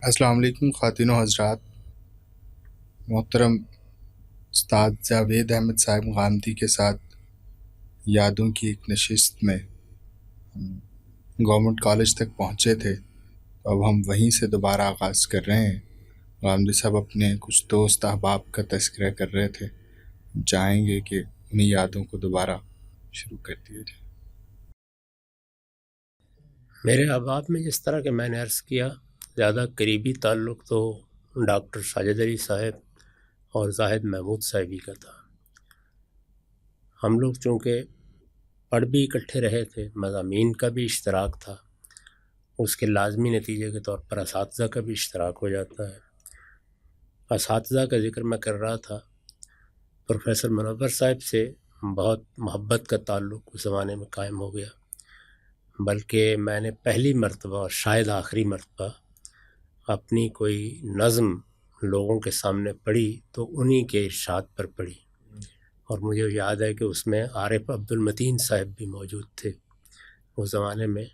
السلام علیکم خواتین و حضرات. محترم استاد جاوید احمد صاحب غامدی کے ساتھ یادوں کی ایک نشست میں گورنمنٹ کالج تک پہنچے تھے. تو اب ہم وہیں سے دوبارہ آغاز کر رہے ہیں. غامدی صاحب اپنے کچھ دوست احباب کا تذکرہ کر رہے تھے. چاہیں گے کہ انہیں یادوں کو دوبارہ شروع کر دیا جائے. میرے احباب میں جس طرح کہ میں نے عرض کیا، زیادہ قریبی تعلق تو ڈاکٹر ساجد علی صاحب اور زاہد محمود صاحبی کا تھا. ہم لوگ چونکہ پڑھ بھی اکٹھے رہے تھے، مضامین کا بھی اشتراک تھا، اس کے لازمی نتیجے کے طور پر اساتذہ کا بھی اشتراک ہو جاتا ہے. اساتذہ کا ذکر میں کر رہا تھا. پروفیسر منور صاحب سے بہت محبت کا تعلق اس زمانے میں قائم ہو گیا، بلکہ میں نے پہلی مرتبہ اور شاید آخری مرتبہ اپنی کوئی نظم لوگوں کے سامنے پڑھی تو انہی کے ارشاد پر پڑھی، اور مجھے یاد ہے کہ اس میں عارف عبد المتین صاحب بھی موجود تھے. اس زمانے میں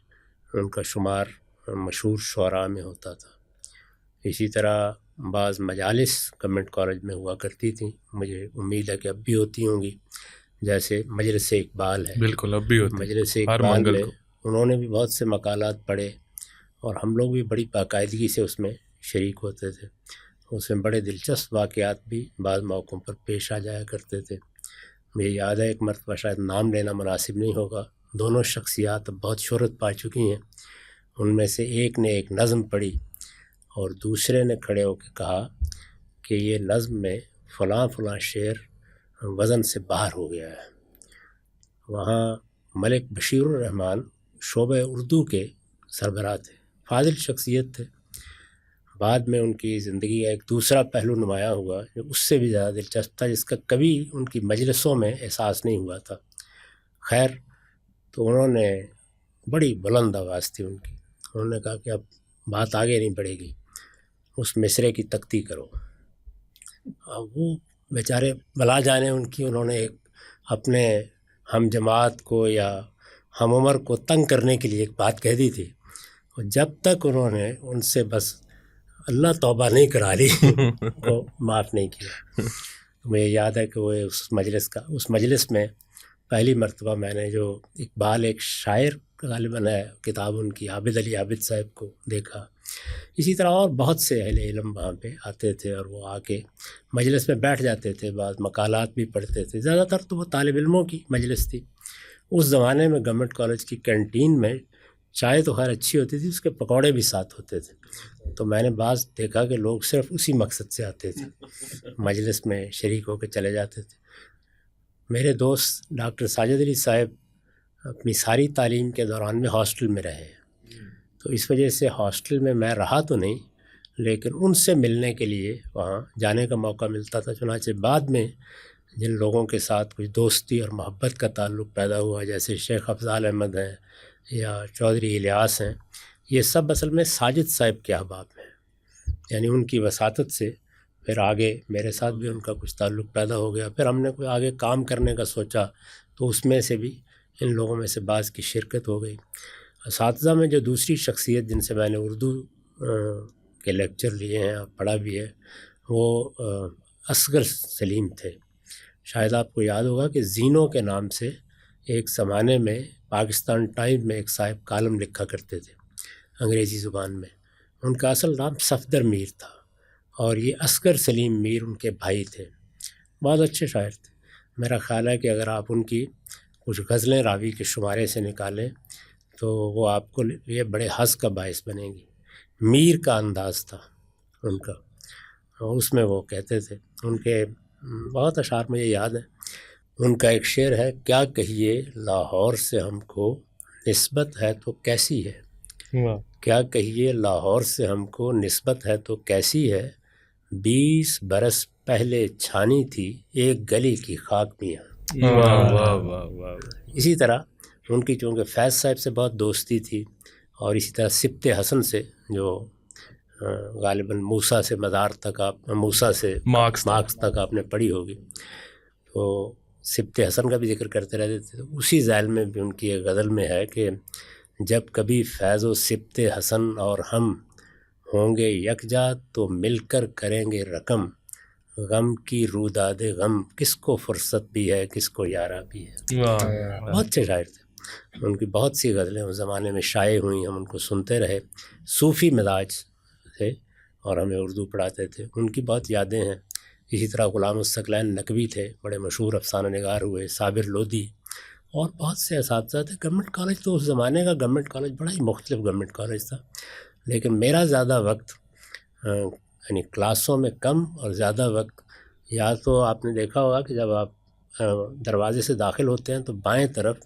ان کا شمار مشہور شعراء میں ہوتا تھا. اسی طرح بعض مجالس گورنمنٹ کالج میں ہوا کرتی تھیں، مجھے امید ہے کہ اب بھی ہوتی ہوں گی، جیسے مجلس اقبال ہے. بالکل اب بھی ہوتی مجلس ہر اقبال منگل میں کو. انہوں نے بھی بہت سے مقالات پڑھے اور ہم لوگ بھی بڑی باقاعدگی سے اس میں شریک ہوتے تھے. اس میں بڑے دلچسپ واقعات بھی بعض موقعوں پر پیش آ جایا کرتے تھے. مجھے یاد ہے ایک مرتبہ، شاید نام لینا مناسب نہیں ہوگا، دونوں شخصیات اب بہت شہرت پا چکی ہیں، ان میں سے ایک نے ایک نظم پڑھی اور دوسرے نے کھڑے ہو کے کہا کہ یہ نظم میں فلاں فلاں شعر وزن سے باہر ہو گیا ہے. وہاں ملک بشیر الرحمن شعبہ اردو کے سربراہ تھے، فاضل شخصیت تھے. بعد میں ان کی زندگی کا ایک دوسرا پہلو نمایاں ہوا جو اس سے بھی زیادہ دلچسپ تھا، جس کا کبھی ان کی مجلسوں میں احساس نہیں ہوا تھا. خیر، تو انہوں نے بڑی بلند آواز تھی ان کی، انہوں نے کہا کہ اب بات آگے نہیں بڑھے گی، اس مصرعے کی تختی کرو. وہ بیچارے بلا جانے ان کی، انہوں نے ایک اپنے ہم جماعت کو یا ہم عمر کو تنگ کرنے کے لیے ایک بات کہہ دی تھی، اور جب تک انہوں نے ان سے بس اللہ توبہ نہیں کرا لی کو معاف نہیں کیا. مجھے یاد ہے کہ وہ اس مجلس میں پہلی مرتبہ میں نے جو اقبال ایک شاعر غالباً ہے، کتاب ان کی عابد علی عابد صاحب کو دیکھا. اسی طرح اور بہت سے اہل علم وہاں پہ آتے تھے اور وہ آ کے مجلس میں بیٹھ جاتے تھے، بعض مقالات بھی پڑھتے تھے. زیادہ تر تو وہ طالب علموں کی مجلس تھی. اس زمانے میں گورنمنٹ کالج کی کینٹین میں چائے تو خیر اچھی ہوتی تھی، اس کے پکوڑے بھی ساتھ ہوتے تھے. تو میں نے بعض دیکھا کہ لوگ صرف اسی مقصد سے آتے تھے، مجلس میں شریک ہو کے چلے جاتے تھے. میرے دوست ڈاکٹر ساجد علی صاحب اپنی ساری تعلیم کے دوران میں ہاسٹل میں رہے، تو اس وجہ سے ہاسٹل میں رہا تو نہیں، لیکن ان سے ملنے کے لیے وہاں جانے کا موقع ملتا تھا. چنانچہ بعد میں جن لوگوں کے ساتھ کچھ دوستی اور محبت کا تعلق پیدا ہوا، جیسے شیخ افضال احمد ہیں یا چودھری الیاس ہیں، یہ سب اصل میں ساجد صاحب کے احباب ہیں. یعنی ان کی وساطت سے پھر آگے میرے ساتھ بھی ان کا کچھ تعلق پیدا ہو گیا. پھر ہم نے کوئی آگے کام کرنے کا سوچا تو اس میں سے بھی ان لوگوں میں سے بعض کی شرکت ہو گئی. اساتذہ میں جو دوسری شخصیت جن سے میں نے اردو کے لیکچر لیے ہیں اور پڑھا بھی ہے، وہ اصغر سلیم تھے. شاید آپ کو یاد ہوگا کہ زینو کے نام سے ایک زمانے میں پاکستان ٹائم میں ایک صاحب کالم لکھا کرتے تھے انگریزی زبان میں. ان کا اصل نام صفدر میر تھا اور یہ اصغر سلیم میر ان کے بھائی تھے. بہت اچھے شاعر تھے. میرا خیال ہے کہ اگر آپ ان کی کچھ غزلیں راوی کے شمارے سے نکالیں تو وہ آپ کو یہ بڑے حظ کا باعث بنے گی. میر کا انداز تھا ان کا، اور اس میں وہ کہتے تھے، ان کے بہت اشعار مجھے یاد ہیں. ان کا ایک شعر ہے، کیا کہیے لاہور سے ہم کو نسبت ہے تو کیسی ہے، کیا کہیے لاہور سے ہم کو نسبت ہے تو کیسی ہے، 20 برس پہلے چھانی تھی ایک گلی کی خاک میاں. واہ واہ واہ واہ. اسی طرح ان کی چونکہ فیض صاحب سے بہت دوستی تھی، اور اسی طرح سبط حسن سے جو غالباً موسیٰ سے مزار تک موسیٰ سے مارکس تک آپ نے پڑھی ہوگی، تو سبط حسن کا بھی ذکر کرتے رہتے تھے. اسی ذیل میں بھی ان کی ایک غزل میں ہے کہ جب کبھی فیض و سبط حسن اور ہم ہوں گے یکجا تو مل کر کریں گے رقم، غم کی روداد غم کس کو فرصت بھی ہے کس کو یارا بھی ہے۔ بہت سے شاعر تھے، ان کی بہت سی غزلیں اس زمانے میں شائع ہوئیں، ہم ان کو سنتے رہے۔ صوفی مزاج تھے اور ہمیں اردو پڑھاتے تھے، ان کی بہت یادیں ہیں۔ اسی طرح غلام الثقلین نقوی تھے، بڑے مشہور افسانہ نگار ہوئے، صابر لودھی اور بہت سے اساتذہ تھے۔ گورنمنٹ کالج تو اس زمانے کا گورنمنٹ کالج بڑا ہی مختلف گورنمنٹ کالج تھا، لیکن میرا زیادہ وقت یعنی کلاسوں میں کم اور زیادہ وقت، یا تو آپ نے دیکھا ہوگا کہ جب آپ دروازے سے داخل ہوتے ہیں تو بائیں طرف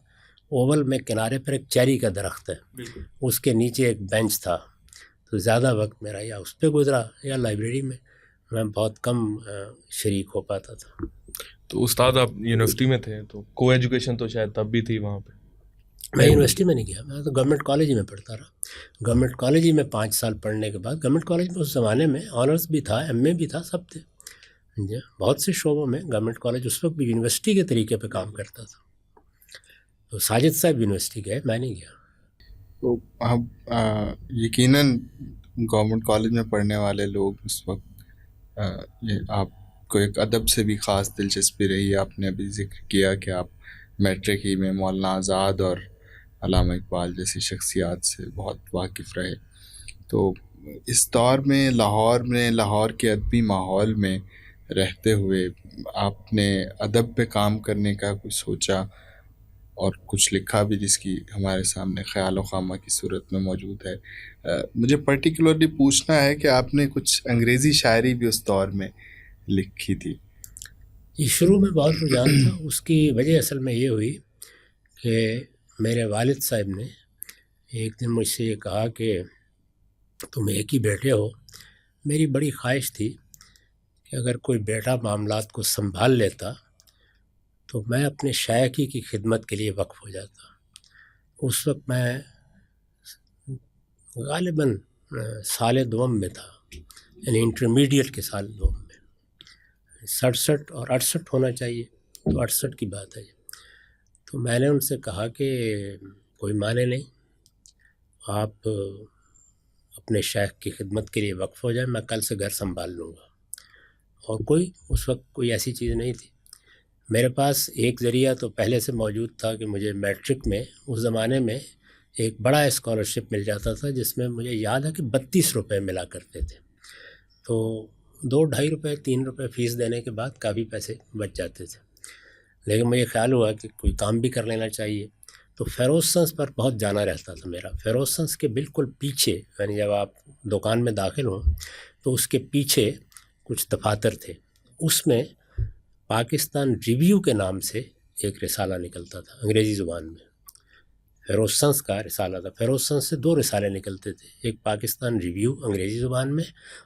اوول میں کنارے پر ایک چیری کا درخت ہے، اس کے نیچے ایک بینچ تھا، تو زیادہ وقت میرا یا اس پہ گزرا یا لائبریری میں بہت کم شریک ہو پاتا تھا۔ تو استاد آپ یونیورسٹی میں تھے تو کو ایجوکیشن تو شاید تب بھی تھی وہاں پہ؟ میں یونیورسٹی میں نہیں گیا، میں تو گورنمنٹ کالج ہی میں پڑھتا رہا۔ گورنمنٹ کالج ہی میں 5 سال پڑھنے کے بعد، گورنمنٹ کالج میں اس زمانے میں آنرس بھی تھا، ایم اے بھی تھا، سب تھے جی، بہت سے شعبوں میں گورنمنٹ کالج اس وقت بھی یونیورسٹی کے طریقے پہ کام کرتا تھا۔ تو ساجد صاحب یونیورسٹی گئے، میں نہیں گیا۔ تو اب یقیناً گورنمنٹ کالج میں پڑھنے والے لوگ اس وقت آپ کو ایک ادب سے بھی خاص دلچسپی رہی ہے۔ آپ نے ابھی ذکر کیا کہ آپ میٹرک ہی میں مولانا آزاد اور علامہ اقبال جیسی شخصیات سے بہت واقف رہے۔ تو اس دور میں لاہور کے ادبی ماحول میں رہتے ہوئے آپ نے ادب پہ کام کرنے کا کچھ سوچا اور کچھ لکھا بھی، جس کی ہمارے سامنے خیال و خامہ کی صورت میں موجود ہے۔ مجھے پرٹیکولرلی پوچھنا ہے کہ آپ نے کچھ انگریزی شاعری بھی اس دور میں لکھی تھی۔ یہ شروع میں بہت رجحان تھا، اس کی وجہ اصل میں یہ ہوئی کہ میرے والد صاحب نے ایک دن مجھ سے یہ کہا کہ تم ایک ہی بیٹے ہو، میری بڑی خواہش تھی کہ اگر کوئی بیٹا معاملات کو سنبھال لیتا تو میں اپنے شائقی کی خدمت کے لیے وقف ہو جاتا۔ اس وقت میں غالباً سال دوم میں تھا، یعنی انٹرمیڈیٹ کے سال دوم میں، 67 اور 68 ہونا چاہیے، تو 68 کی بات ہے۔ تو میں نے ان سے کہا کہ کوئی معنی نہیں، آپ اپنے شیخ کی خدمت کے لیے وقف ہو جائیں، میں کل سے گھر سنبھال لوں گا۔ اور اس وقت کوئی ایسی چیز نہیں تھی میرے پاس۔ ایک ذریعہ تو پہلے سے موجود تھا کہ مجھے میٹرک میں اس زمانے میں ایک بڑا اسکالرشپ مل جاتا تھا، جس میں مجھے یاد ہے کہ 32 روپے ملا کرتے تھے، تو 2-2.5 روپے 3 روپے فیس دینے کے بعد کافی پیسے بچ جاتے تھے۔ لیکن مجھے خیال ہوا کہ کوئی کام بھی کر لینا چاہیے، تو فیروز سنس پر بہت جانا رہتا تھا میرا۔ فیروز سنس کے بالکل پیچھے، یعنی جب آپ دکان میں داخل ہوں تو اس کے پیچھے کچھ دفاتر تھے، اس میں پاکستان ریویو کے نام سے ایک رسالہ نکلتا تھا انگریزی زبان میں، فیروز سنس کا رسالہ تھا۔ فیروز سنس سے 2 رسالے نکلتے تھے، ایک پاکستان ریویو انگریزی زبان میں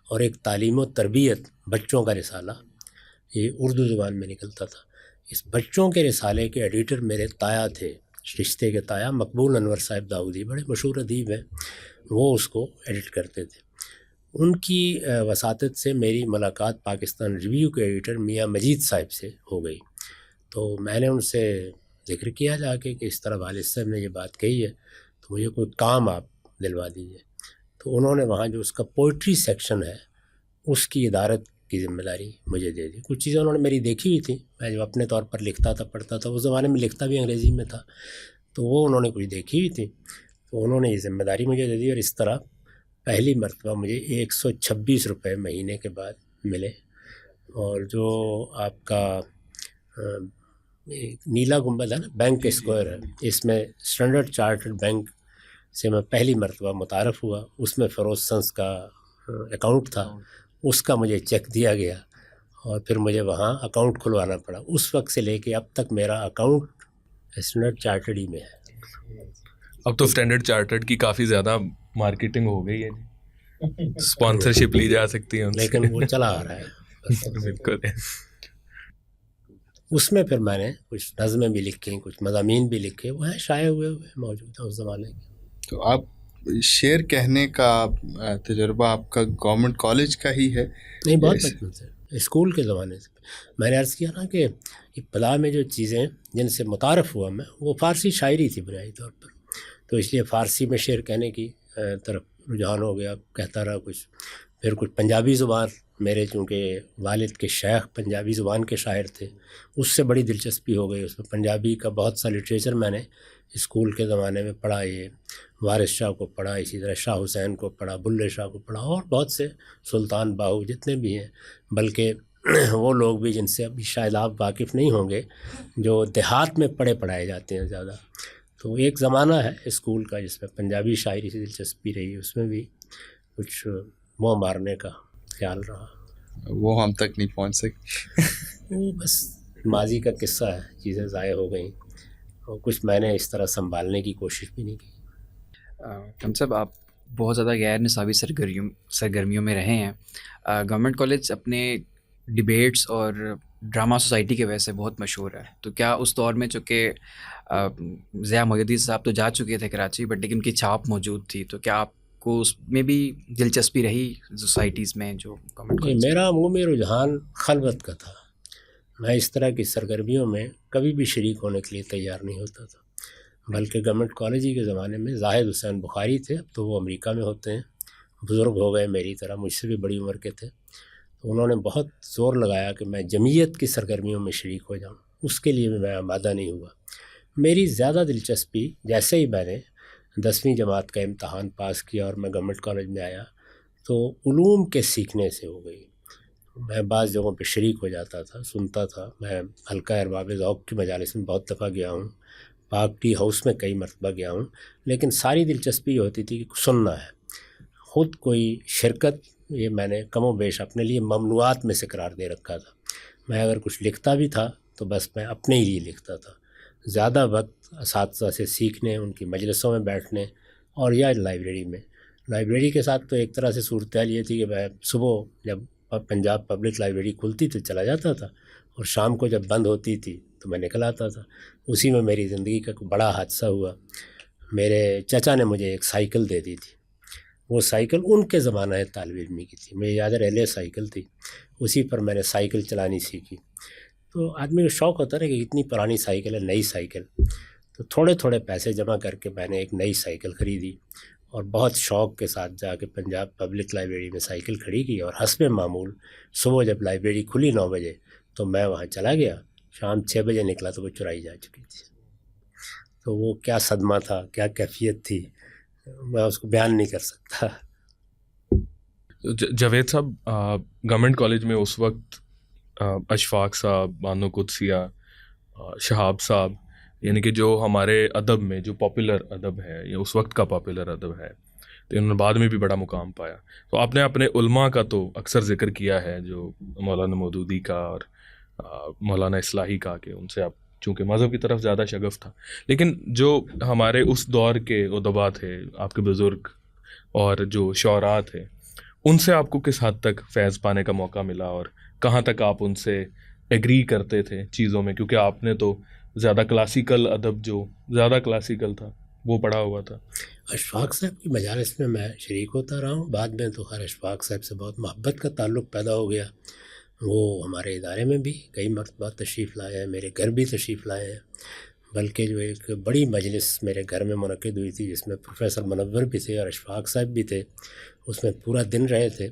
اور ایک تعلیم و تربیت بچوں کا رسالہ، یہ اردو زبان میں نکلتا تھا۔ اس بچوں کے رسالے کے ایڈیٹر میرے تایا تھے، رشتے کے تایا مقبول انور صاحب داؤدی، بڑے مشہور ادیب ہیں، وہ اس کو ایڈٹ کرتے تھے۔ ان کی وساطت سے میری ملاقات پاکستان ریویو کے ایڈیٹر میاں مجید صاحب سے ہو گئی۔ تو میں نے ان سے ذکر کیا جا کے کہ اس طرح والد صاحب نے یہ بات کہی ہے، تو مجھے کوئی کام آپ دلوا دیجیے۔ تو انہوں نے وہاں جو اس کا پوئٹری سیکشن ہے اس کی ادارت کی ذمہ داری مجھے دے دی۔ کچھ چیزیں انہوں نے میری دیکھی ہوئی تھی، میں جو اپنے طور پر لکھتا تھا پڑھتا تھا، اس زمانے میں لکھتا بھی انگریزی میں تھا، تو وہ انہوں نے کچھ دیکھی ہوئی تھی، تو انہوں نے یہ ذمہ داری مجھے دے دی۔ اور اس طرح پہلی مرتبہ مجھے 126 روپے مہینے کے بعد ملے۔ اور جو آپ کا نیلا گنبد ہے نا، بینک اسکوائر ہے، اس میں اسٹینڈرڈ چارٹرڈ بینک سے میں پہلی مرتبہ متعارف ہوا۔ اس میں فیروز سنس کا اکاؤنٹ تھا، اس کا مجھے چیک دیا گیا اور پھر مجھے وہاں اکاؤنٹ کھلوانا پڑا۔ اس وقت سے لے کے اب تک میرا اکاؤنٹ اسٹینڈرڈ چارٹرڈ ہی میں ہے۔ اب تو اسٹینڈرڈ چارٹرڈ کی کافی زیادہ مارکیٹنگ ہو گئی ہے، اسپانسرشپ لی جا سکتی ہے، لیکن وہ چلا آ رہا ہے۔ بالکل۔ اس میں پھر میں نے کچھ نظمیں بھی لکھی، کچھ مضامین بھی لکھے، وہ ہیں شائع ہوئے موجود ہیں اس زمانے کے۔ تو آپ شعر کہنے کا تجربہ آپ کا گورنمنٹ کالج کا ہی ہے؟ نہیں، بہت بچپن سے، اسکول کے زمانے سے۔ میں نے عرض کیا نا کہ ابتدا میں جو چیزیں جن سے متعارف ہوا میں، وہ فارسی شاعری تھی بنیادی طور پر، تو اس لیے فارسی میں شعر کہنے کی طرف رجحان ہو گیا، کہتا رہا کچھ. پھر کچھ پنجابی زبان، میرے چونکہ والد کے شیخ پنجابی زبان کے شاعر تھے، اس سے بڑی دلچسپی ہو گئی. اس میں پنجابی کا بہت سا لٹریچر میں نے اسکول کے زمانے میں پڑھا. یہ وارث شاہ کو پڑھا، اسی طرح شاہ حسین کو پڑھا، بلے شاہ کو پڑھا، اور بہت سے سلطان باہو جتنے بھی ہیں. بلکہ وہ لوگ بھی جن سے ابھی شاید آپ واقف نہیں ہوں گے، جو دیہات میں پڑھائے جاتے ہیں زیادہ. تو ایک زمانہ ہے اسکول کا جس میں پنجابی شاعری سے دلچسپی رہی، اس میں بھی کچھ منہ مارنے کا خیال رہا. وہ ہم تک نہیں پہنچ سکے. وہ بس ماضی کا قصہ ہے، چیزیں ضائع ہو گئیں اور کچھ میں نے اس طرح سنبھالنے کی کوشش بھی نہیں کی. ہم صاحب آپ بہت زیادہ غیر نصابی سرگرمیوں میں رہے ہیں. گورنمنٹ کالج اپنے ڈبیٹس اور ڈرامہ سوسائٹی کی وجہ سے بہت مشہور ہے. تو کیا اس دور میں چونکہ ضیاء محی الدین صاحب تو جا چکے تھے کراچی، بٹ لیکن ان کی چھاپ موجود تھی، تو کیا آپ کو اس میں بھی دلچسپی رہی سوسائٹیز میں جو گورنمنٹ کالج؟ میرا عمومی رجحان خلوت کا تھا. میں اس طرح کی سرگرمیوں میں کبھی بھی شریک ہونے کے لیے تیار نہیں ہوتا تھا. بلکہ گورنمنٹ کالج ہی کے زمانے میں زاہد حسین بخاری تھے، اب تو وہ امریکہ میں ہوتے ہیں، بزرگ ہو گئے میری طرح، مجھ سے بھی بڑی عمر کے تھے. تو انہوں نے بہت زور لگایا کہ میں جمعیت کی سرگرمیوں میں شریک ہو جاؤں. اس کے لیے میں آمادہ نہیں ہوا. میری زیادہ دلچسپی جیسے ہی میں نے 10ویں جماعت کا امتحان پاس کیا اور میں گورنمنٹ کالج میں آیا تو علوم کے سیکھنے سے ہو گئی. میں بعض جگہوں پہ شریک ہو جاتا تھا، سنتا تھا. میں حلقہ ارباب ذوق کی مجالس میں بہت دفعہ گیا ہوں، پاک ٹی ہاؤس میں کئی مرتبہ گیا ہوں، لیکن ساری دلچسپی یہ ہوتی تھی کہ سننا ہے. خود کوئی شرکت یہ میں نے کم و بیش اپنے لیے ممنوعات میں سے قرار دے رکھا تھا. میں اگر کچھ لکھتا بھی تھا تو بس میں اپنے ہی لیے لکھتا تھا. زیادہ وقت اساتذہ سے سیکھنے، ان کی مجلسوں میں بیٹھنے اور یا لائبریری میں. لائبریری کے ساتھ تو ایک طرح سے صورتحال یہ تھی کہ میں صبح جب پنجاب پبلک لائبریری کھلتی تو چلا جاتا تھا، اور شام کو جب بند ہوتی تھی تو میں نکل آتا تھا. اسی میں میری زندگی کا بڑا حادثہ ہوا. میرے چچا نے مجھے ایک سائیکل دے دی تھی. وہ سائیکل ان کے زمانہ طالب علمی کی تھی، میری یاد ہے ریلے سائیکل تھی. اسی پر میں نے سائیکل چلانی سیکھی. تو آدمی کو شوق ہوتا ہے کہ اتنی پرانی سائیکل ہے، نئی سائیکل. تو تھوڑے تھوڑے پیسے جمع کر کے میں نے ایک نئی سائیکل خریدی اور بہت شوق کے ساتھ جا کے پنجاب پبلک لائبریری میں سائیکل کھڑی کی. اور حسب معمول صبح جب لائبریری کھلی 9 بجے تو میں وہاں چلا گیا، شام 6 بجے نکلا تو وہ چرائی جا چکی تھی. تو وہ کیا صدمہ تھا، کیا کیفیت تھی، میں اس کو بیان نہیں کر سکتا. جاوید صاحب، گورنمنٹ کالج میں اس وقت اشفاق صاحب، بانو قدسیہ، شہاب صاحب، یعنی کہ جو ہمارے ادب میں جو پاپولر ادب ہے یا اس وقت کا پاپولر ادب ہے، تو انہوں نے بعد میں بھی بڑا مقام پایا. تو آپ نے اپنے علماء کا تو اکثر ذکر کیا ہے، جو مولانا مودودی کا اور مولانا اصلاحی کا، کہ ان سے آپ چونکہ مذہب کی طرف زیادہ شغف تھا. لیکن جو ہمارے اس دور کے ادبا تھے، آپ کے بزرگ اور جو شعراء تھے، ان سے آپ کو کس حد تک فیض پانے کا موقع ملا اور کہاں تک آپ ان سے ایگری کرتے تھے چیزوں میں؟ کیونکہ آپ نے تو زیادہ کلاسیکل ادب، جو زیادہ کلاسیکل تھا، وہ پڑھا ہوا تھا. اشفاق صاحب کی مجالس میں میں شریک ہوتا رہا ہوں. بعد میں تو خیر اشفاق صاحب سے بہت محبت کا تعلق پیدا ہو گیا. وہ ہمارے ادارے میں بھی کئی مرتبہ تشریف لائے ہیں، میرے گھر بھی تشریف لائے ہیں. بلکہ جو ایک بڑی مجلس میرے گھر میں منعقد ہوئی تھی جس میں پروفیسر منور بھی تھے اور اشفاق صاحب بھی تھے، اس میں پورا دن رہے تھے.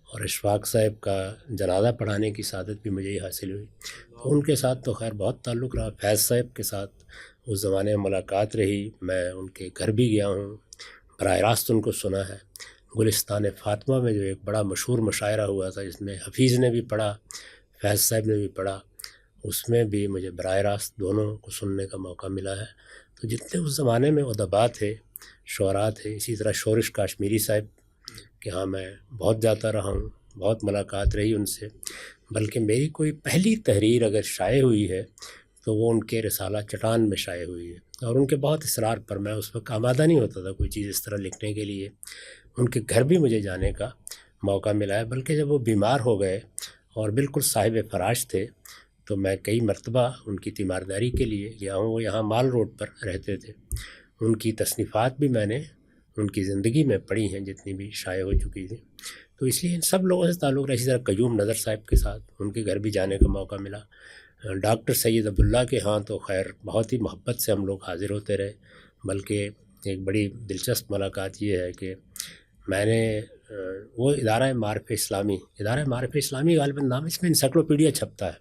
اور اشفاق صاحب کا جنازہ پڑھانے کی سعادت بھی مجھے ہی حاصل ہوئی. تو ان کے ساتھ تو خیر بہت تعلق رہا. فیض صاحب کے ساتھ اس زمانے میں ملاقات رہی. میں ان کے گھر بھی گیا ہوں، براہ راست ان کو سنا ہے. گلستان فاطمہ میں جو ایک بڑا مشہور مشاعرہ ہوا تھا جس میں حفیظ نے بھی پڑھا، فیض صاحب نے بھی پڑھا، اس میں بھی مجھے براہ راست دونوں کو سننے کا موقع ملا ہے. تو جتنے اس زمانے میں ادبا تھے، شعراء تھے، اسی طرح شورش کاشمیری صاحب کہ ہاں میں بہت جاتا رہا ہوں، بہت ملاقات رہی ان سے. بلکہ میری کوئی پہلی تحریر اگر شائع ہوئی ہے تو وہ ان کے رسالہ چٹان میں شائع ہوئی ہے. اور ان کے بہت اصرار پر میں اس وقت آمادہ نہیں ہوتا تھا کوئی چیز اس طرح لکھنے کے لیے. ان کے گھر بھی مجھے جانے کا موقع ملا ہے. بلکہ جب وہ بیمار ہو گئے اور بالکل صاحب فراش تھے تو میں کئی مرتبہ ان کی تیمارداری کے لیے گیا ہوں. وہ یہاں مال روڈ پر رہتے تھے. ان کی تصنیفات بھی میں نے ان کی زندگی میں پڑھی ہیں جتنی بھی شائع ہو چکی تھی. تو اس لیے ان سب لوگوں سے تعلق رہا. اسی طرح قیوم نظر صاحب کے ساتھ ان کے گھر بھی جانے کا موقع ملا. ڈاکٹر سید عبداللہ کے ہاں تو خیر بہت ہی محبت سے ہم لوگ حاضر ہوتے رہے. بلکہ ایک بڑی دلچسپ ملاقات یہ ہے کہ میں نے وہ ادارہ معارف اسلامی غالباً نام، اس میں انسائکلوپیڈیا چھپتا ہے،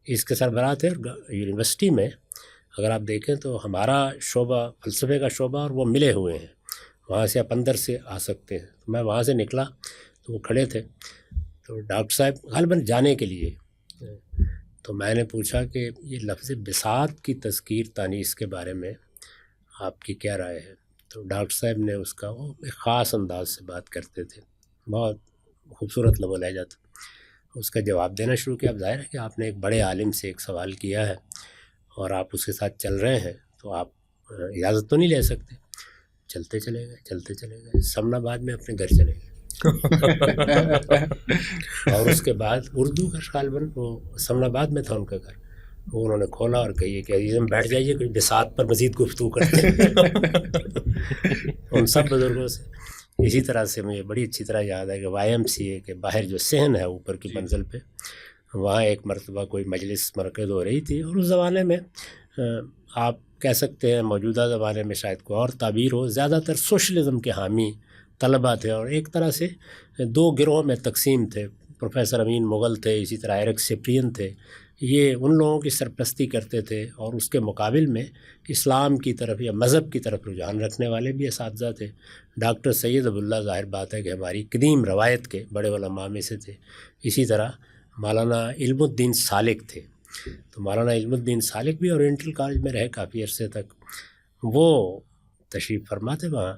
اس کے سربراہ تھے. یونیورسٹی میں اگر آپ دیکھیں تو ہمارا شعبہ فلسفے کا شعبہ اور وہ ملے ہوئے ہیں، وہاں سے آپ اندر سے آ سکتے ہیں. تو میں وہاں سے نکلا تو وہ کھڑے تھے، تو ڈاکٹر صاحب غالباً جانے کے لیے، تو میں نے پوچھا کہ یہ لفظ بساط کی تذکیر تانیث کے بارے میں آپ کی کیا رائے ہے؟ تو ڈاکٹر صاحب نے اس کا، وہ ایک خاص انداز سے بات کرتے تھے، بہت خوبصورت لب و لہجہ تھا، اس کا جواب دینا شروع کیا. اب ظاہر ہے کہ آپ نے ایک بڑے عالم سے ایک سوال کیا ہے اور آپ اس کے ساتھ چل رہے ہیں تو آپ اجازت تو نہیں لے سکتے. چلتے چلے گئے سمن آباد میں اپنے گھر چلے گئے. اور اس کے بعد اردو کا غالباً وہ سمن آباد میں تھا ان کا گھر، وہ انہوں نے کھولا اور کہیے کہ عزیزم بیٹھ جائیے، کچھ بساط پر مزید گفتگو کرتے ہیں. ان سب بزرگوں سے اسی طرح سے مجھے بڑی اچھی طرح یاد ہے کہ YMCA کے باہر جو صحن ہے اوپر کی منزل پہ، وہاں ایک مرتبہ کوئی مجلس مرکز ہو رہی تھی، اور اس زمانے میں آپ کہہ سکتے ہیں موجودہ زمانے میں شاید کوئی اور تعبیر ہو، زیادہ تر سوشلزم کے حامی طلبہ تھے، اور ایک طرح سے دو گروہوں میں تقسیم تھے. پروفیسر امین مغل تھے، اسی طرح ایرک سپرین تھے، یہ ان لوگوں کی سرپرستی کرتے تھے، اور اس کے مقابل میں اسلام کی طرف یا مذہب کی طرف رجحان رکھنے والے بھی اساتذہ تھے. ڈاکٹر سید عبداللہ ظاہر بات ہے کہ ہماری قدیم روایت کے بڑے علماء میں سے تھے. اسی طرح مولانا علم الدین سالک تھے، تو مولانا علم الدین سالک بھی اورینٹل کالج میں رہے کافی عرصے تک. وہ تشریف فرما تھے وہاں،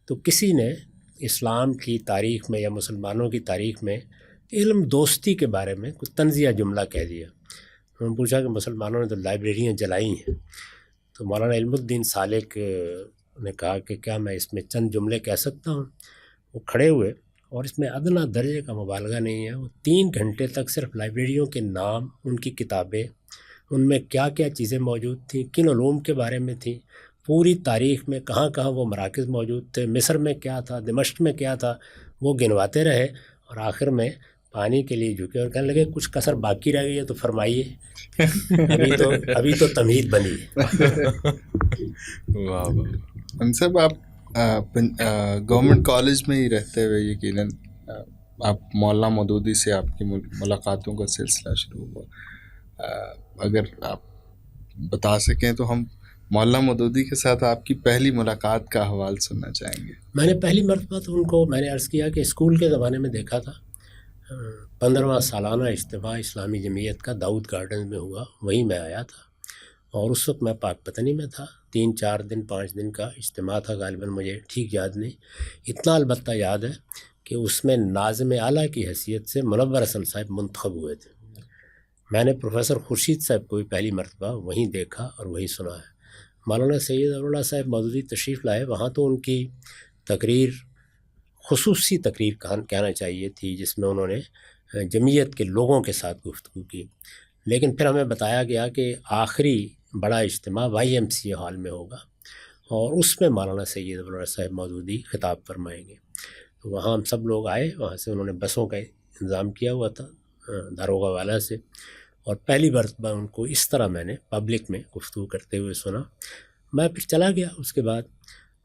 تو کسی نے اسلام کی تاریخ میں یا مسلمانوں کی تاریخ میں علم دوستی کے بارے میں کچھ طنزیہ جملہ کہہ دیا. انہوں نے پوچھا کہ مسلمانوں نے تو لائبریریاں جلائی ہیں. تو مولانا علم الدین سالک نے کہا کہ کیا میں اس میں چند جملے کہہ سکتا ہوں. وہ کھڑے ہوئے، اور اس میں ادنیٰ درجے کا مبالغہ نہیں ہے، وہ 3 گھنٹے تک صرف لائبریریوں کے نام، ان کی کتابیں، ان میں کیا کیا چیزیں موجود تھیں، کن علوم کے بارے میں تھیں، پوری تاریخ میں کہاں کہاں وہ مراکز موجود تھے، مصر میں کیا تھا، دمشق میں کیا تھا، وہ گنواتے رہے. اور آخر میں پانی کے لیے جھکے اور کہنے لگے کچھ کسر باقی رہ گئی ہے تو فرمائیے، ابھی تو تمہید بنی ہے. واہ واہ. ہم سب آپ گورنمنٹ کالج میں ہی رہتے ہوئے یقیناً آپ مولانا مودودی سے آپ کی ملاقاتوں کا سلسلہ شروع ہوا. اگر آپ بتا سکیں تو ہم مولانا مودودی کے ساتھ آپ کی پہلی ملاقات کا حوال سننا چاہیں گے. میں نے پہلی مرتبہ تو ان کو میں نے عرض کیا کہ اسکول کے زمانے میں دیکھا تھا. 15واں سالانہ اجتماع اسلامی جمعیت کا داؤد گارڈن میں ہوا، وہیں میں آیا تھا، اور اس وقت میں پاک پتنی میں تھا. 3-4 دن 5 دن کا اجتماع تھا غالباً، مجھے ٹھیک یاد نہیں. اتنا البتہ یاد ہے کہ اس میں ناظم اعلیٰ کی حیثیت سے منور حسن صاحب منتخب ہوئے تھے. میں نے پروفیسر خورشید صاحب کو بھی پہلی مرتبہ وہیں دیکھا اور وہیں سنا ہے. مولانا سید ابواللہ صاحب مودودی تشریف لائے، وہاں تو ان کی تقریر خصوصی تقریر کہنا چاہیے تھی، جس میں انہوں نے جمعیت کے لوگوں کے ساتھ گفتگو کی. لیکن پھر ہمیں بتایا گیا کہ آخری بڑا اجتماع YMCA ہال میں ہوگا، اور اس میں مولانا سید ابواللہ صاحب مودودی خطاب فرمائیں گے. تو وہاں ہم سب لوگ آئے، وہاں سے انہوں نے بسوں کا انتظام کیا ہوا تھا داروغہ والا سے، اور پہلی مرتبہ ان کو اس طرح میں نے پبلک میں گفتگو کرتے ہوئے سنا. میں پھر چلا گیا. اس کے بعد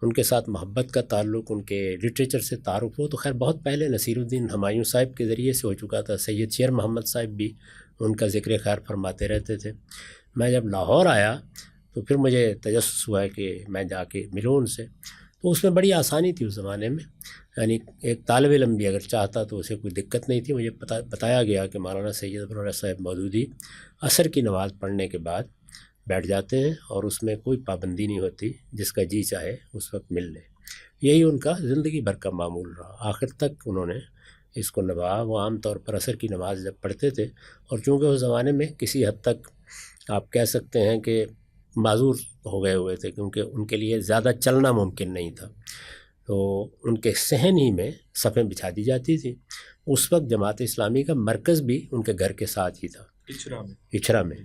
ان کے ساتھ محبت کا تعلق، ان کے لٹریچر سے تعارف ہو تو خیر بہت پہلے نصیر الدین ہمایوں صاحب کے ذریعے سے ہو چکا تھا. سید شیر محمد صاحب بھی ان کا ذکر خیر فرماتے رہتے تھے. میں جب لاہور آیا تو پھر مجھے تجسس ہوا کہ میں جا کے ملوں ان سے. تو اس میں بڑی آسانی تھی اس زمانے میں، یعنی ایک طالب علم بھی اگر چاہتا تو اسے کوئی دقت نہیں تھی. مجھے بتایا گیا کہ مولانا سید ابواللہ صاحب مودودی عصر کی نماز پڑھنے کے بعد بیٹھ جاتے ہیں، اور اس میں کوئی پابندی نہیں ہوتی، جس کا جی چاہے اس وقت مل لے. یہی ان کا زندگی بھر کا معمول رہا. آخر تک انہوں نے اس کو نبھایا. وہ عام طور پر عصر کی نماز جب پڑھتے تھے، اور چونکہ اس زمانے میں کسی حد تک آپ کہہ سکتے ہیں کہ معذور ہو گئے ہوئے تھے، کیونکہ ان کے لیے زیادہ چلنا ممکن نہیں تھا، تو ان کے صحن ہی میں صفیں بچھا دی جاتی تھی. اس وقت جماعت اسلامی کا مرکز بھی ان کے گھر کے ساتھ ہی تھا، اچھرا میں.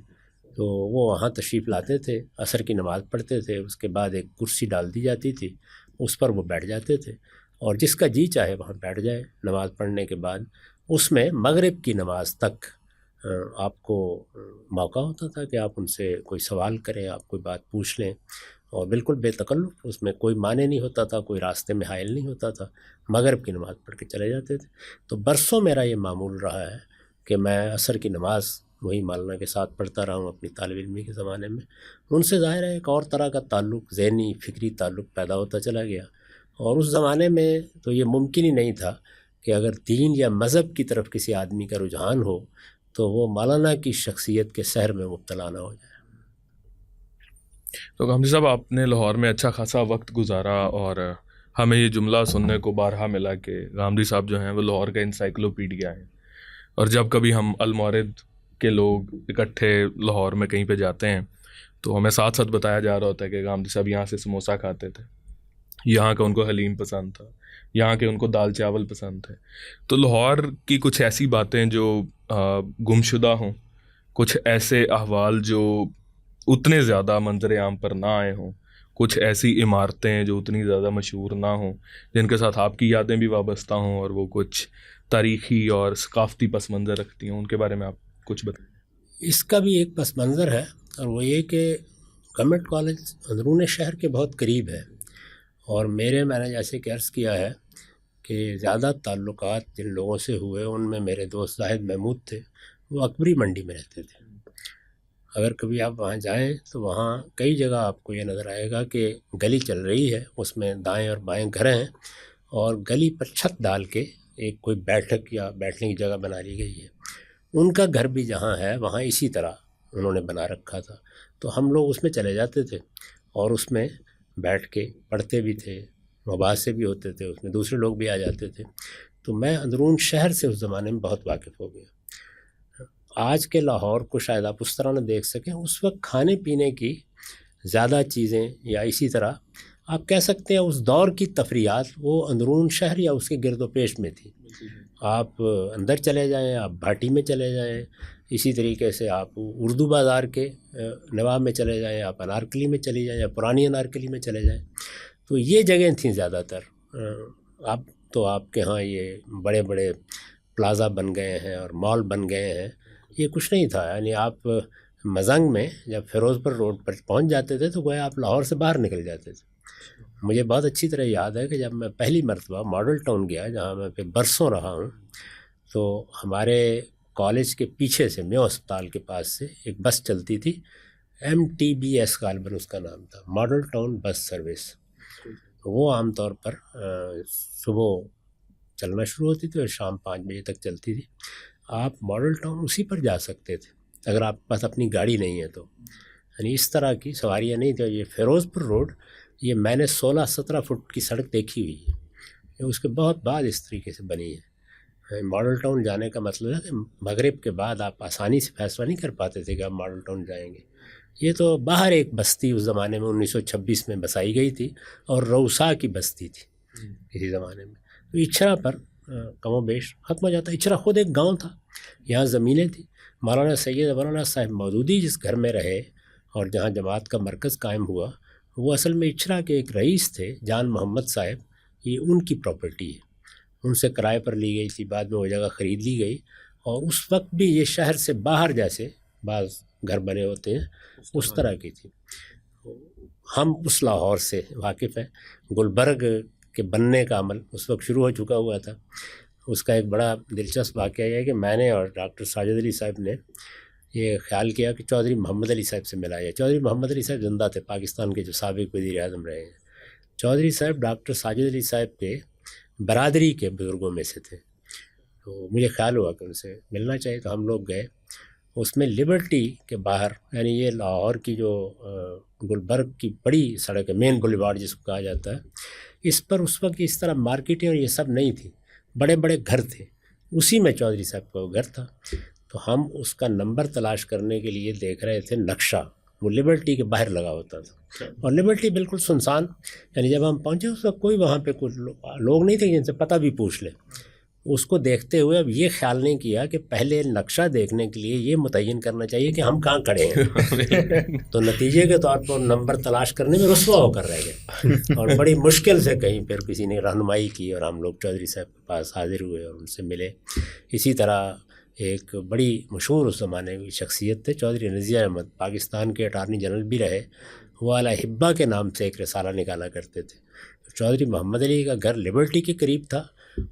تو وہ وہاں تشریف لاتے تھے، عصر کی نماز پڑھتے تھے، اس کے بعد ایک کرسی ڈال دی جاتی تھی، اس پر وہ بیٹھ جاتے تھے، اور جس کا جی چاہے وہاں بیٹھ جائے. نماز پڑھنے کے بعد اس میں مغرب کی نماز تک آپ کو موقع ہوتا تھا کہ آپ ان سے کوئی سوال کریں، آپ کوئی بات پوچھ لیں. اور بالکل بے تکلف، اس میں کوئی معنی نہیں ہوتا تھا، کوئی راستے میں حائل نہیں ہوتا تھا، مغرب کی نماز پڑھ کے چلے جاتے تھے۔ تو برسوں میرا یہ معمول رہا ہے کہ میں عصر کی نماز وہی مولانا کے ساتھ پڑھتا رہا ہوں اپنی طالب علمی کے زمانے میں۔ ان سے ظاہر ہے ایک اور طرح کا تعلق، ذہنی فکری تعلق پیدا ہوتا چلا گیا، اور اس زمانے میں تو یہ ممکن ہی نہیں تھا کہ اگر دین یا مذہب کی طرف کسی آدمی کا رجحان ہو تو وہ مولانا کی شخصیت کے سحر میں مبتلا نہ ہو جائے۔ تو غامدی صاحب، آپ نے لاہور میں اچھا خاصا وقت گزارا، اور ہمیں یہ جملہ سننے کو بارہا ملا کہ غامدی صاحب جو ہیں وہ لاہور کا انسائکلوپیڈیا ہیں، اور جب کبھی ہم المورد کے لوگ اکٹھے لاہور میں کہیں پہ جاتے ہیں تو ہمیں ساتھ ساتھ بتایا جا رہا ہوتا ہے کہ غامدی صاحب یہاں سے سموسہ کھاتے تھے، یہاں کا ان کو حلیم پسند تھا، یہاں کے ان کو دال چاول پسند تھے۔ تو لاہور کی کچھ ایسی باتیں جو گمشدہ ہوں، کچھ ایسے احوال جو اتنے زیادہ منظر عام پر نہ آئے ہوں، کچھ ایسی عمارتیں جو اتنی زیادہ مشہور نہ ہوں، جن کے ساتھ آپ کی یادیں بھی وابستہ ہوں، اور وہ کچھ تاریخی اور ثقافتی پس منظر رکھتی ہوں، ان کے بارے میں آپ کچھ بتائیں۔ اس کا بھی ایک پس منظر ہے، اور وہ یہ کہ گورنمنٹ کالج اندرون شہر کے بہت قریب ہے، اور میں نے جیسے کہ عرض کیا ہے کہ زیادہ تعلقات جن لوگوں سے ہوئے ان میں میرے دوست زاہد محمود تھے، وہ اکبری منڈی میں رہتے تھے۔ اگر کبھی آپ وہاں جائیں تو وہاں کئی جگہ آپ کو یہ نظر آئے گا کہ گلی چل رہی ہے، اس میں دائیں اور بائیں گھر ہیں، اور گلی پر چھت ڈال کے ایک کوئی بیٹھک یا بیٹھنے کی جگہ بنا لی گئی ہے۔ ان کا گھر بھی جہاں ہے وہاں اسی طرح انہوں نے بنا رکھا تھا، تو ہم لوگ اس میں چلے جاتے تھے اور اس میں بیٹھ کے پڑھتے بھی تھے، مباحثے بھی ہوتے تھے، اس میں دوسرے لوگ بھی آ جاتے تھے۔ تو میں اندرون شہر سے اس زمانے میں بہت واقف ہو گیا۔ آج کے لاہور کو شاید آپ اس طرح نہ دیکھ سکیں، اس وقت کھانے پینے کی زیادہ چیزیں یا اسی طرح آپ کہہ سکتے ہیں اس دور کی تفریحات وہ اندرون شہر یا اس کے گرد و پیش میں تھی۔ آپ اندر چلے جائیں، آپ بھاٹی میں چلے جائیں، اسی طریقے سے آپ اردو بازار کے نواب میں چلے جائیں، آپ انارکلی میں چلی جائیں یا پرانی انارکلی میں چلے جائیں، تو یہ جگہیں تھیں زیادہ تر۔ اب تو آپ کے ہاں یہ بڑے بڑے پلازا بن گئے ہیں اور مال بن گئے ہیں، یہ کچھ نہیں تھا۔ یعنی آپ مزنگ میں جب فیروز پور روڈ پر پہنچ جاتے تھے تو گویا آپ لاہور سے باہر نکل جاتے تھے۔ مجھے بہت اچھی طرح یاد ہے کہ جب میں پہلی مرتبہ ماڈل ٹاؤن گیا، جہاں میں پھر برسوں رہا ہوں، تو ہمارے کالج کے پیچھے سے میو اسپتال کے پاس سے ایک بس چلتی تھی، MTBS غالباً اس کا نام تھا، ماڈل ٹاؤن بس سروس۔ وہ عام طور پر صبح چلنا شروع ہوتی تھی اور شام 5 بجے تک چلتی تھی۔ آپ ماڈل ٹاؤن اسی پر جا سکتے تھے اگر آپ کے پاس اپنی گاڑی نہیں ہے تو، یعنی اس طرح کی سواریاں نہیں تھیں۔ یہ فیروز پور روڈ، یہ میں نے 16-17 فٹ کی سڑک دیکھی ہوئی ہے، یہ اس کے بہت بعد اس طریقے سے بنی ہے۔ ماڈل ٹاؤن جانے کا مطلب ہے کہ مغرب کے بعد آپ آسانی سے فیصلہ نہیں کر پاتے تھے کہ آپ ماڈل ٹاؤن جائیں گے۔ یہ تو باہر ایک بستی اس زمانے میں 1926 میں بسائی گئی تھی، اور روسا کی بستی تھی اسی زمانے میں۔ تو اچھرا پر کم و بیش ختم ہو جاتا۔ اچھرا خود ایک گاؤں تھا، یہاں زمینیں تھیں۔ مولانا سید مولانا صاحب مودودی جس گھر میں رہے اور جہاں جماعت کا مرکز قائم ہوا، وہ اصل میں اچھرا کے ایک رئیس تھے، جان محمد صاحب، یہ ان کی پراپرٹی ہے، ان سے کرائے پر لی گئی تھی، بعد میں وہ جگہ خرید لی گئی، اور اس وقت بھی یہ شہر سے باہر جیسے بعض گھر بنے ہوتے ہیں اس طرح کی تھی۔ ہم اس لاہور سے واقف ہیں۔ گلبرگ کے بننے کا عمل اس وقت شروع ہو چکا ہوا تھا۔ اس کا ایک بڑا دلچسپ واقعہ یہ ہے کہ میں نے اور ڈاکٹر ساجد علی صاحب نے یہ خیال کیا کہ چودھری محمد علی صاحب سے ملا جائے۔ چودھری محمد علی صاحب زندہ تھے، پاکستان کے جو سابق وزیر اعظم رہے ہیں۔ چودھری صاحب ڈاکٹر ساجد علی صاحب کے برادری کے بزرگوں میں سے تھے، تو مجھے خیال ہوا کہ ان سے ملنا چاہیے، تو ہم لوگ گئے۔ اس میں لبرٹی کے باہر، یعنی یہ لاہور کی جو گلبرگ کی بڑی سڑک ہے، مین بولیوارڈ جس کو کہا جاتا ہے، اس پر اس وقت اس طرح مارکیٹیں اور یہ سب نہیں تھی، بڑے بڑے گھر تھے، اسی میں چودھری صاحب کا وہ گھر تھا۔ تو ہم اس کا نمبر تلاش کرنے کے لیے دیکھ رہے تھے نقشہ، وہ لبرٹی کے باہر لگا ہوتا تھا، اور لبرٹی بالکل سنسان، یعنی جب ہم پہنچے اس وقت کوئی وہاں پہ کچھ لوگ نہیں تھے جن سے پتہ بھی پوچھ لیں۔ اس کو دیکھتے ہوئے اب یہ خیال نہیں کیا کہ پہلے نقشہ دیکھنے کے لیے یہ متعین کرنا چاہیے کہ ہم کہاں کھڑے ہیں، تو نتیجے کے طور پر نمبر تلاش کرنے میں رسوا ہو کر رہ گئے، اور بڑی مشکل سے کہیں پھر کسی نے رہنمائی کی اور ہم لوگ چودھری صاحب کے پاس حاضر ہوئے اور ان سے ملے۔ اسی طرح ایک بڑی مشہور اس زمانے کی شخصیت تھے چودھری نذیر احمد، پاکستان کے اٹارنی جنرل بھی رہے، وہ الحبہ کے نام سے ایک رسالہ نکالا کرتے تھے. چودھری محمد علی کا گھر لبرٹی کے قریب تھا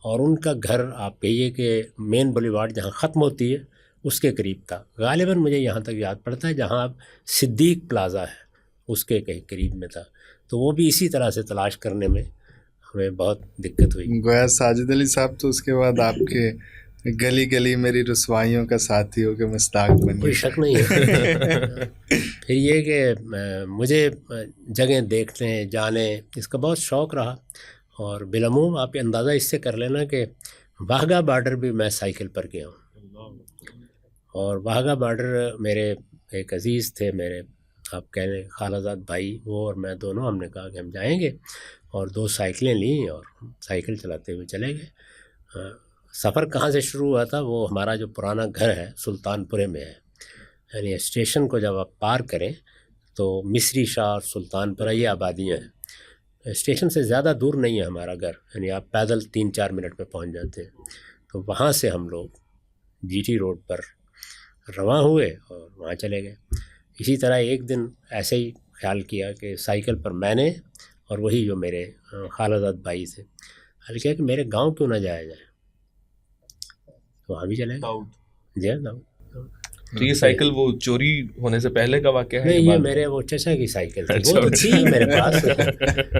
اور ان کا گھر آپ کہیے کہ مین بولیوارڈ جہاں ختم ہوتی ہے اس کے قریب تھا. غالباً مجھے یہاں تک یاد پڑتا ہے جہاں اب صدیق پلازا ہے اس کے کہیں قریب میں تھا. تو وہ بھی اسی طرح سے تلاش کرنے میں ہمیں بہت دقت ہوئی. گویا ساجد علی صاحب تو اس کے بعد آپ کے گلی گلی میری رسوائیوں کا ساتھی ہو کے مصداق بن کوئی گئے. شک نہیں ہے. پھر یہ کہ مجھے جگہیں دیکھنے جانے اس کا بہت شوق رہا، اور بالعموم آپ اندازہ اس سے کر لینا کہ واہگہ بارڈر بھی میں سائیکل پر گیا ہوں. اور واہگہ بارڈر میرے ایک عزیز تھے، میرے آپ کہہ لیں خالہ زاد بھائی، وہ اور میں دونوں ہم نے کہا کہ ہم جائیں گے، اور 2 سائیکلیں لیں اور سائیکل چلاتے ہوئے چلے گئے. سفر کہاں سے شروع ہوا تھا؟ وہ ہمارا جو پرانا گھر ہے سلطان پورے میں ہے. یعنی اسٹیشن کو جب آپ پار کریں تو مصری شاہ اور سلطان پورہ یہ آبادیاں ہیں. اسٹیشن سے زیادہ دور نہیں ہے ہمارا گھر، یعنی آپ پیدل 3-4 منٹ میں پہنچ جاتے ہیں. تو وہاں سے ہم لوگ جی ٹی روڈ پر رواں ہوئے اور وہاں چلے گئے. اسی طرح ایک دن ایسے ہی خیال کیا کہ سائیکل پر میں نے اور وہی جو میرے خالہ زاد بھائی تھے، خیال کیا کہ میرے گاؤں کیوں نہ جایا جائے. تو وہاں بھی چلے گئے. جی ہاں. تو یہ سائیکل وہ چوری ہونے سے پہلے کا واقعہ ہے؟ نہیں، یہ میرے وہ چچا کی سائیکل تھی. وہ تو تھی میرے پاس،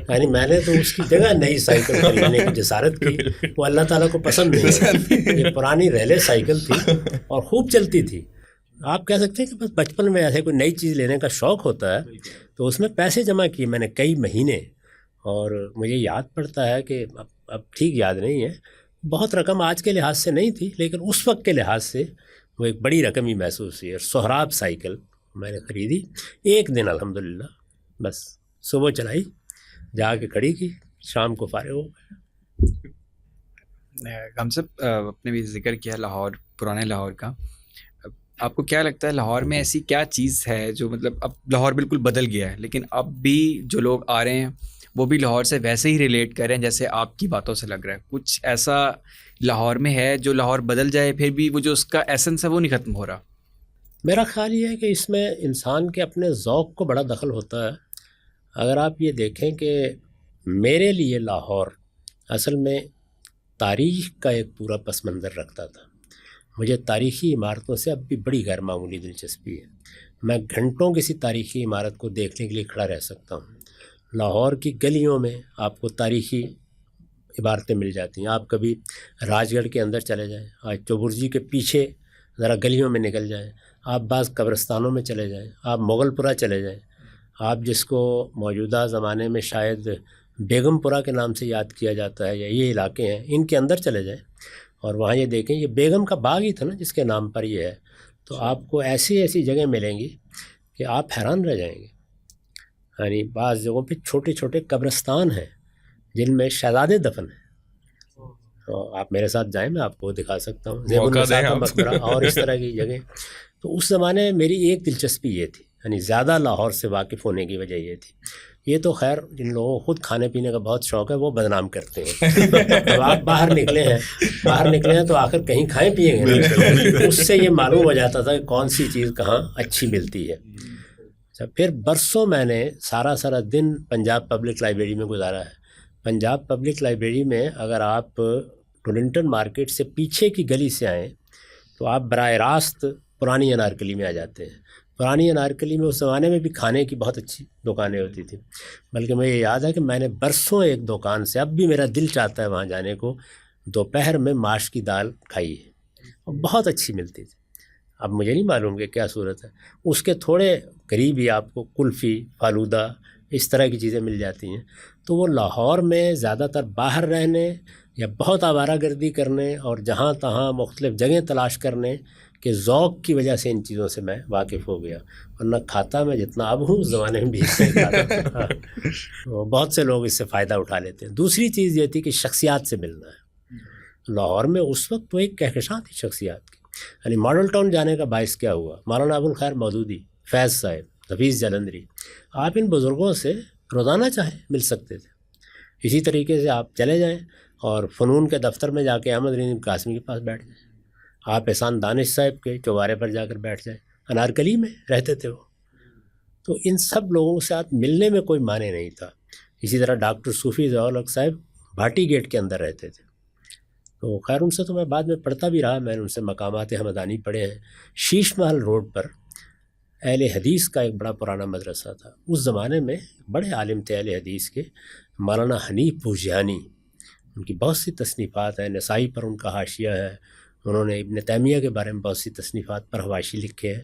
یعنی میں نے تو اس کی جگہ نئی سائیکل خریدنے کی جسارت کی. وہ اللہ تعالیٰ کو پسند نہیں. یہ پرانی ریلے سائیکل تھی اور خوب چلتی تھی. آپ کہہ سکتے ہیں کہ بس بچپن میں ایسے کوئی نئی چیز لینے کا شوق ہوتا ہے تو اس میں پیسے جمع کیے میں نے کئی مہینے. اور مجھے یاد پڑتا ہے کہ اب ٹھیک یاد نہیں ہے، بہت رقم آج کے لحاظ سے نہیں تھی لیکن اس وقت کے لحاظ سے وہ ایک بڑی رقم ہی محسوس ہوئی. اور سہراب سائیکل میں نے خریدی. ایک دن الحمدللہ بس صبح چلائی، جا کے کھڑی کی، شام کو فارغ ہو گئے. ہم سب اپنے بھی ذکر کیا لاہور، پرانے لاہور کا. آپ کو کیا لگتا ہے لاہور میں ایسی کیا چیز ہے جو مطلب اب لاہور بالکل بدل گیا ہے لیکن اب بھی جو لوگ آ رہے ہیں وہ بھی لاہور سے ویسے ہی ریلیٹ کر رہے ہیں جیسے آپ کی باتوں سے لگ رہا ہے؟ کچھ ایسا لاہور میں ہے جو لاہور بدل جائے پھر بھی وہ جو اس کا ایسنس ہے وہ نہیں ختم ہو رہا؟ میرا خیال یہ ہے کہ اس میں انسان کے اپنے ذوق کو بڑا دخل ہوتا ہے. اگر آپ یہ دیکھیں کہ میرے لیے لاہور اصل میں تاریخ کا ایک پورا پس منظر رکھتا تھا. مجھے تاریخی عمارتوں سے اب بھی بڑی غیر معمولی دلچسپی ہے. میں گھنٹوں کسی تاریخی عمارت کو دیکھنے کے لیے کھڑا رہ سکتا ہوں. لاہور کی گلیوں میں آپ کو تاریخی عمارتیں مل جاتی ہیں. آپ کبھی راج گڑھ کے اندر چلے جائیں، آج چوبرجی کے پیچھے ذرا گلیوں میں نکل جائیں، آپ بعض قبرستانوں میں چلے جائیں، آپ مغل پورہ چلے جائیں، آپ جس کو موجودہ زمانے میں شاید بیگم پورہ کے نام سے یاد کیا جاتا ہے، یا یہ علاقے ہیں ان کے اندر چلے جائیں اور وہاں یہ دیکھیں یہ بیگم کا باغ ہی تھا نا جس کے نام پر یہ ہے. تو آپ کو ایسی ایسی جگہیں ملیں گی کہ آپ حیران رہ جائیں گے. یعنی بعض جگہوں پہ چھوٹے چھوٹے قبرستان ہیں جن میں شہزادے دفن ہیں. آپ میرے ساتھ جائیں، میں آپ کو دکھا سکتا ہوں زیب النساء کا مقبرہ اور اس طرح کی جگہیں. تو اس زمانے میں میری ایک دلچسپی یہ تھی، یعنی زیادہ لاہور سے واقف ہونے کی وجہ یہ تھی. یہ تو خیر جن لوگوں کو خود کھانے پینے کا بہت شوق ہے وہ بدنام کرتے ہیں. جب آپ باہر نکلے ہیں تو آخر کہیں کھائیں پیئیں گے. اس سے یہ معلوم ہو جاتا تھا کہ کون سی چیز کہاں اچھی ملتی ہے. پھر برسوں میں نے سارا دن پنجاب پبلک لائبریری میں گزارا ہے. پنجاب پبلک لائبریری میں اگر آپ ٹولنٹن مارکیٹ سے پیچھے کی گلی سے آئیں تو آپ براہ راست پرانی انارکلی میں آ جاتے ہیں. پرانی انارکلی میں اس زمانے میں بھی کھانے کی بہت اچھی دکانیں ہوتی تھیں. بلکہ مجھے یاد ہے کہ میں نے برسوں ایک دکان سے، اب بھی میرا دل چاہتا ہے وہاں جانے کو، دوپہر میں ماش کی دال کھائی ہے اور بہت اچھی ملتی تھی. اب مجھے نہیں معلوم کہ کیا صورت ہے. اس کے تھوڑے قریب ہی آپ کو کلفی، فالودہ، اس طرح کی چیزیں مل جاتی ہیں. تو وہ لاہور میں زیادہ تر باہر رہنے یا بہت آوارہ گردی کرنے اور جہاں تہاں مختلف جگہیں تلاش کرنے کے ذوق کی وجہ سے ان چیزوں سے میں واقف ہو گیا. ورنہ کھاتا میں جتنا اب ہوں اس زمانے میں بھی اس سے کھاتا. بہت سے لوگ اس سے فائدہ اٹھا لیتے ہیں. دوسری چیز یہ تھی کہ شخصیات سے ملنا ہے. لاہور میں اس وقت تو ایک کہکشاں تھی شخصیات کی. یعنی ماڈل ٹاؤن جانے کا باعث کیا ہوا؟ مولانا ابو الخیر مودودی، فیض صاحب، حفیظ جلندری، آپ ان بزرگوں سے روزانہ چاہیں مل سکتے تھے. اسی طریقے سے آپ چلے جائیں اور فنون کے دفتر میں جا کے احمد رضا قاسمی کے پاس بیٹھ جائیں. آپ احسان دانش صاحب کے چوبارے پر جا کر بیٹھ جائیں. انارکلی میں رہتے تھے وہ. تو ان سب لوگوں کے ساتھ ملنے میں کوئی معنی نہیں تھا. اسی طرح ڈاکٹر صوفی ضیاء الحق صاحب بھاٹی گیٹ کے اندر رہتے تھے. تو خیر ان سے تو میں بعد میں پڑھتا بھی رہا، میں نے ان سے مقامات ہمدانی پڑھے ہیں. شیش محل روڈ پر اہل حدیث کا ایک بڑا پرانا مدرسہ تھا. اس زمانے میں بڑے عالم تھے اہل حدیث کے، مولانا حنیف بوجیانی. ان کی بہت سی تصنیفات ہیں، نسائی پر ان کا حاشیہ ہے. انہوں نے ابن تیمیہ کے بارے میں بہت سی تصنیفات پر حواشی لکھے ہیں.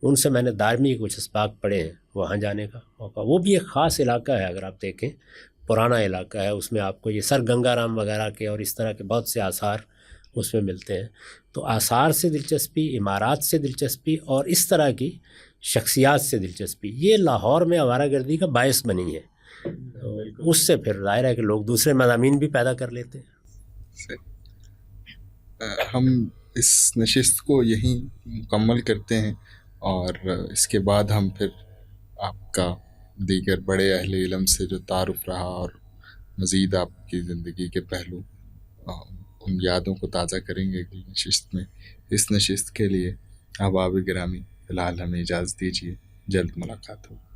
ان سے میں نے دارمی کے کچھ اسباق پڑھے ہیں، وہاں جانے کا موقع. وہ بھی ایک خاص علاقہ ہے، اگر آپ دیکھیں پرانا علاقہ ہے. اس میں آپ کو یہ سر گنگا رام وغیرہ کے اور اس طرح کے بہت سے آثار اس میں ملتے ہیں. تو آثار سے دلچسپی، عمارات سے دلچسپی اور اس طرح کی شخصیات سے دلچسپی، یہ لاہور میں آوارہ گردی کا باعث بنی ہے. تو اس سے پھر ظاہر ہے کہ لوگ دوسرے مضامین بھی پیدا کر لیتے ہیں. ہم اس نشست کو یہیں مکمل کرتے ہیں، اور اس کے بعد ہم پھر آپ کا دیگر بڑے اہل علم سے جو تعارف رہا اور مزید آپ کی زندگی کے پہلو، ان یادوں کو تازہ کریں گے اگلی نشست میں. اس نشست کے لیے احباب گرامی فی الحال ہمیں اجازت دیجیے، جلد ملاقات ہوگی.